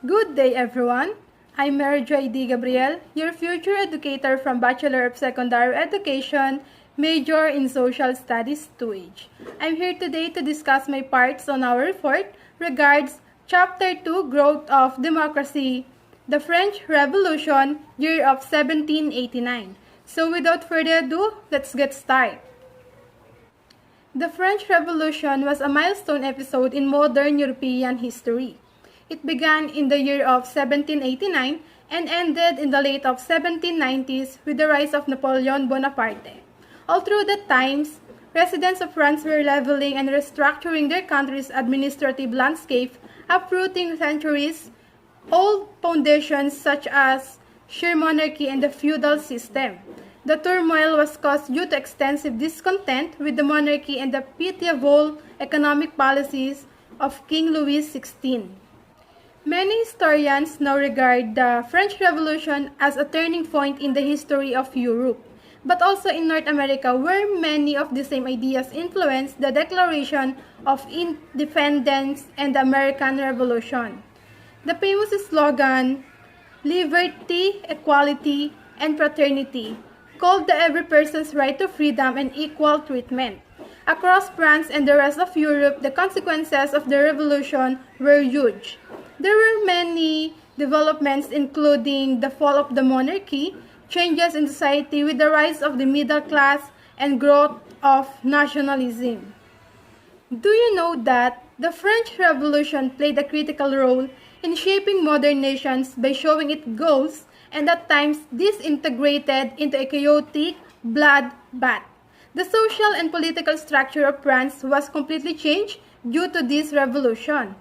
Good day, everyone. I'm Mary Joy D. Gabriel, your future educator from Bachelor of Secondary Education, major in Social Studies 2H. I'm here today to discuss my parts on our report regards Chapter 2, Growth of Democracy, the French Revolution, year of 1789. So without further ado, let's get started. The French Revolution was a milestone episode in modern European history. It began in the year of 1789 and ended in the late of 1790s with the rise of Napoleon Bonaparte. All through that times, residents of France were leveling and restructuring their country's administrative landscape, uprooting centuries-old foundations such as sheer monarchy and the feudal system. The turmoil was caused due to extensive discontent with the monarchy and the pitiable economic policies of King Louis XVI. Many historians now regard the French Revolution as a turning point in the history of Europe, but also in North America, where many of the same ideas influenced the Declaration of Independence and the American Revolution. The famous slogan, "Liberty, Equality, and Fraternity," called the every person's right to freedom and equal treatment. Across France and the rest of Europe, the consequences of the revolution were huge. There were many developments including the fall of the monarchy, changes in society with the rise of the middle class, and growth of nationalism. Do you know that the French Revolution played a critical role in shaping modern nations by showing its goals and at times disintegrated into a chaotic bloodbath? The social and political structure of France was completely changed due to this revolution.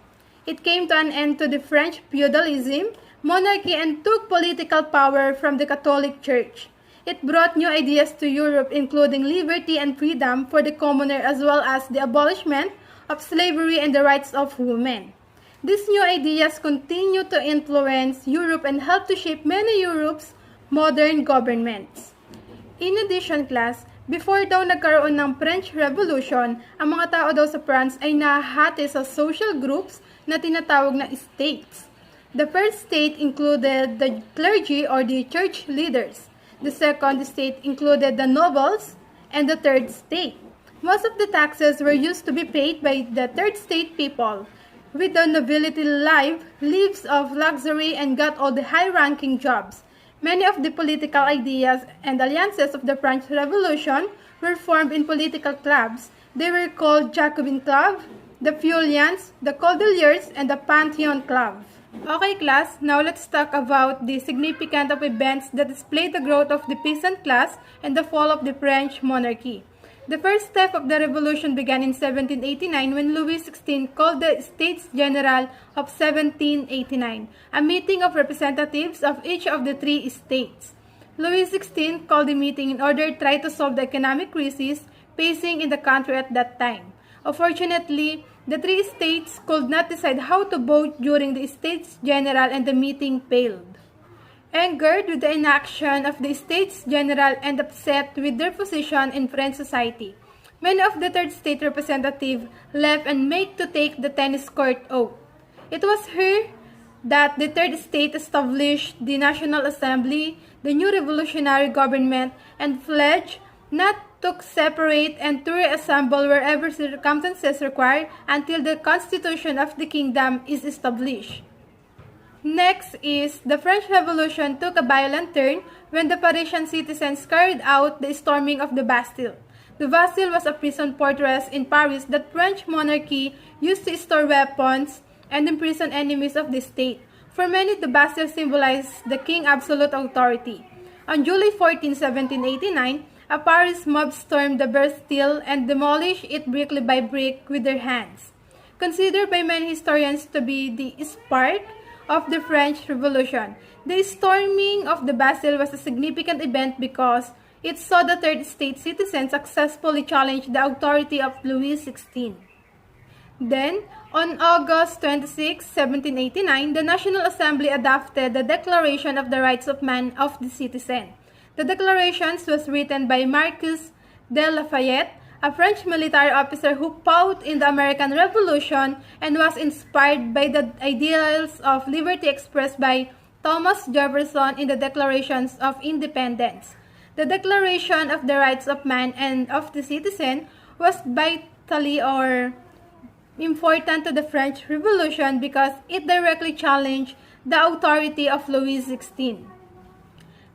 It came to an end to the French feudalism, monarchy, and took political power from the Catholic Church. It brought new ideas to Europe, including liberty and freedom for the commoner, as well as the abolishment of slavery and the rights of women. These new ideas continue to influence Europe and help to shape many Europe's modern governments. In addition, class, before daw nagkaroon ng French Revolution, ang mga tao daw sa France ay nahahati sa social groups na tinatawag na states. The first state included the clergy or the church leaders. The second state included the nobles, and the third state. Most of the taxes were used to be paid by the third state people. With the nobility lives of luxury and got all the high-ranking jobs. Many of the political ideas and alliances of the French Revolution were formed in political clubs. They were called Jacobin Club, the Feuillants, the Cordeliers, and the Pantheon Club. Okay class, now let's talk about the significance of events that displayed the growth of the peasant class and the fall of the French monarchy. The first step of the revolution began in 1789 when Louis XVI called the States General of 1789, a meeting of representatives of each of the three states. Louis XVI called the meeting in order to try to solve the economic crisis facing in the country at that time. Unfortunately, the three states could not decide how to vote during the States General and the meeting failed. Angered with the inaction of the States General and upset with their position in French society, many of the third state representatives left and made to take the tennis court oath. It was here that the third state established the National Assembly, the new revolutionary government, and pledged not to separate and to reassemble wherever circumstances require until the constitution of the kingdom is established. Next is, the French Revolution took a violent turn when the Parisian citizens carried out the storming of the Bastille. The Bastille was a prison fortress in Paris that French monarchy used to store weapons and imprison enemies of the state. For many, the Bastille symbolized the king's absolute authority. On July 14, 1789, a Paris mob stormed the Bastille and demolished it brick by brick with their hands. Considered by many historians to be the spark of the French Revolution, the storming of the Bastille was a significant event because it saw the third state citizens successfully challenge the authority of Louis XVI. Then, on August 26, 1789, the National Assembly adopted the Declaration of the Rights of Man of the Citizen. The declaration was written by Marquis de Lafayette, a French military officer who fought in the American Revolution and was inspired by the ideals of liberty expressed by Thomas Jefferson in the Declarations of Independence. The Declaration of the Rights of Man and of the Citizen was vitally important to the French Revolution because it directly challenged the authority of Louis XVI.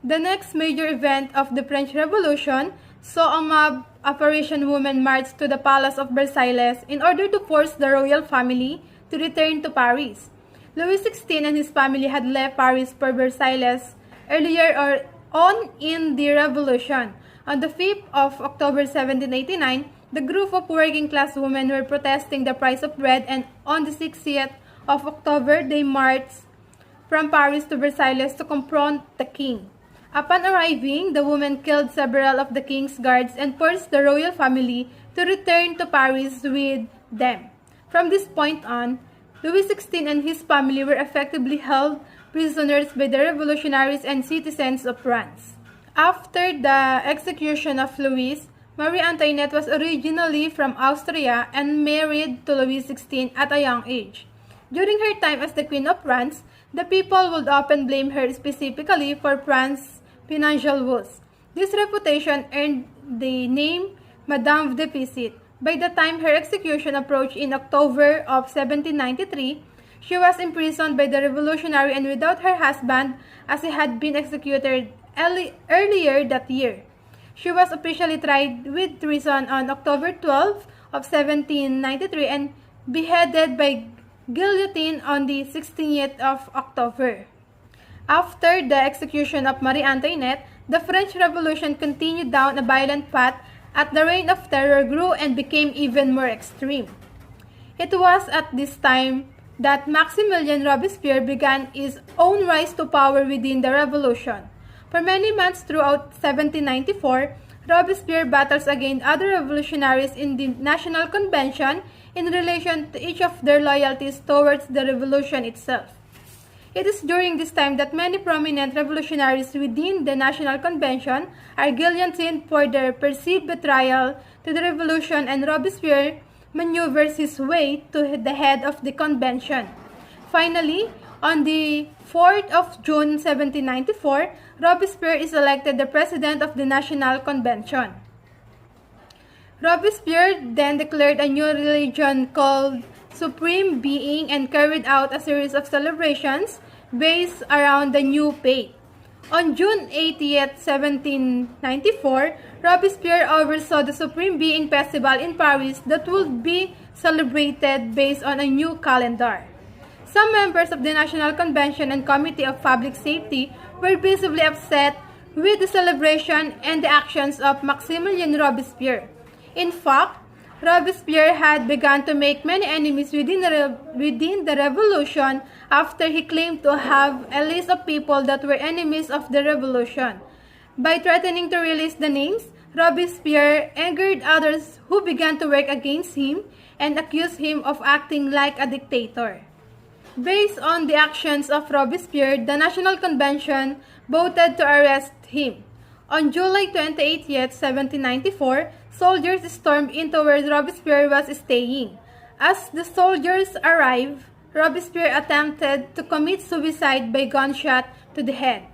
The next major event of the French Revolution saw a mob of Parisian women march to the Palace of Versailles in order to force the royal family to return to Paris. Louis XVI and his family had left Paris for Versailles earlier on in the Revolution. On the 5th of October 1789, the group of working-class women were protesting the price of bread, and on the 60th of October, they marched from Paris to Versailles to confront the king. Upon arriving, the women killed several of the king's guards and forced the royal family to return to Paris with them. From this point on, Louis XVI and his family were effectively held prisoners by the revolutionaries and citizens of France. After the execution of Louis, Marie Antoinette was originally from Austria and married to Louis XVI at a young age. During her time as the Queen of France, the people would often blame her specifically for France's financial woes. This reputation earned the name Madame Deficit. By the time her execution approached in October of 1793, she was imprisoned by the revolutionary and without her husband, as he had been executed earlier that year. She was officially tried with treason on October 12 of 1793 and beheaded by guillotine on the 16th of October. After the execution of Marie Antoinette, the French Revolution continued down a violent path as the Reign of Terror grew and became even more extreme. It was at this time that Maximilien Robespierre began his own rise to power within the revolution. For many months throughout 1794, Robespierre battles against other revolutionaries in the National Convention in relation to each of their loyalties towards the revolution itself. It is during this time that many prominent revolutionaries within the National Convention are guillotined for their perceived betrayal to the revolution, and Robespierre maneuvers his way to the head of the convention. Finally, on the 4th of June 1794, Robespierre is elected the president of the National Convention. Robespierre then declared a new religion called Supreme Being and carried out a series of celebrations based around the new faith. On June 80th, 1794, Robespierre oversaw the Supreme Being Festival in Paris that would be celebrated based on a new calendar. Some members of the National Convention and Committee of Public Safety were visibly upset with the celebration and the actions of Maximilien Robespierre. In fact, Robespierre had begun to make many enemies within the revolution after he claimed to have a list of people that were enemies of the revolution. By threatening to release the names, Robespierre angered others who began to work against him and accused him of acting like a dictator. Based on the actions of Robespierre, the National Convention voted to arrest him. On July 28, 1794, soldiers stormed into where Robespierre was staying. As the soldiers arrived, Robespierre attempted to commit suicide by gunshot to the head,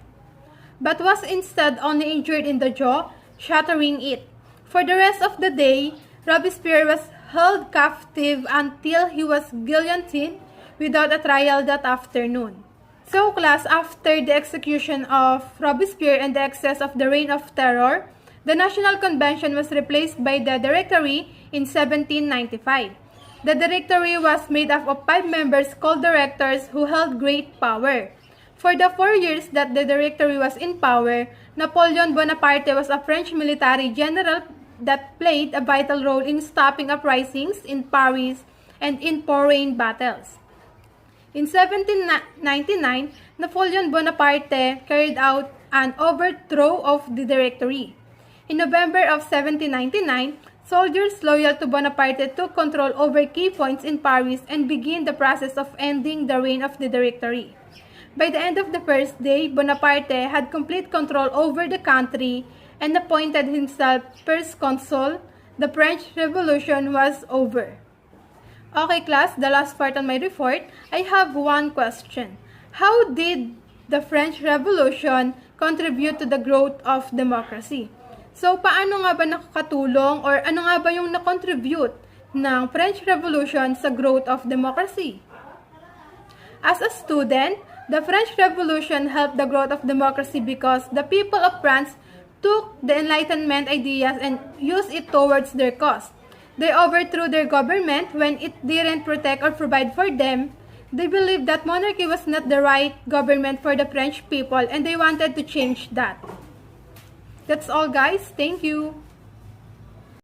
but was instead only injured in the jaw, shattering it. For the rest of the day, Robespierre was held captive until he was guillotined without a trial that afternoon. So class, after the execution of Robespierre and the excess of the Reign of Terror, the National Convention was replaced by the Directory in 1795. The Directory was made up of 5 members called directors who held great power. For the 4 years that the Directory was in power, Napoleon Bonaparte was a French military general that played a vital role in stopping uprisings in Paris and in foreign battles. In 1799, Napoleon Bonaparte carried out an overthrow of the Directory. In November of 1799, soldiers loyal to Bonaparte took control over key points in Paris and began the process of ending the reign of the Directory. By the end of the first day, Bonaparte had complete control over the country and appointed himself first consul, the French Revolution was over. Okay class, the last part on my report, I have one question. How did the French Revolution contribute to the growth of democracy? So, paano nga ba nakakatulong or ano nga ba yung na-contribute ng French Revolution sa growth of democracy? As a student, the French Revolution helped the growth of democracy because the people of France took the Enlightenment ideas and used it towards their cause. They overthrew their government when it didn't protect or provide for them. They believed that monarchy was not the right government for the French people and they wanted to change that. That's all guys. Thank you.